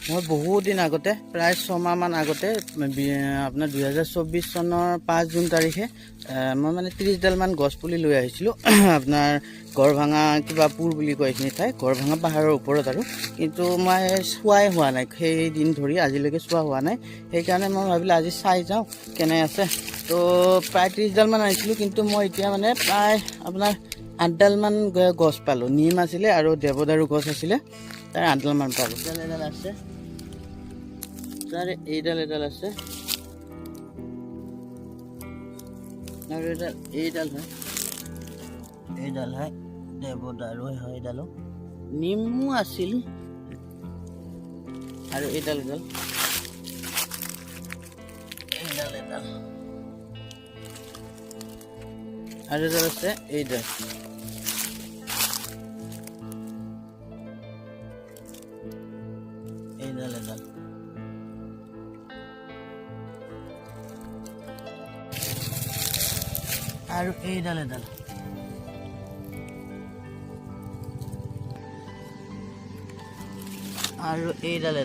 মই বহুত দিন আগতে প্ৰায় 6 মাহমান আগতে আপোনাৰ 2024 চনৰ 5 জুন তাৰিখে মই মানে 30ডালমান গছ পুলি লৈ আহিছিলোঁ আপোনাৰ গড়ভাঙা কিবা পুৰ বুলি কয় এইখিনি ঠাই গড়ভাঙা পাহাৰৰ ওপৰত আৰু কিন্তু মই চোৱাই হোৱা নাই সেই দিন ধৰি আজিলৈকে চোৱা হোৱা নাই সেইকাৰণে মই ভাবিলোঁ আজি চাই যাওঁ কেনে আছে তো প্ৰায় 30ডালমান আনিছিলোঁ কিন্তু মই এতিয়া মানে প্ৰায় আপোনাৰ 8ডালমান গছ পালোঁ নিম আছিলে আৰু দেৱদাৰু গছ আছিলে তাৰ 8ডালমান পালোঁ এডাল আছে তাৰে এইডাল আছে আৰু এইডাল হয় দেৱদাৰু হয় এইডালো নিমো আছিল আৰু এইডাল আৰু এডাল আছে এইডাল আৰু এইডাল আৰু এইডাল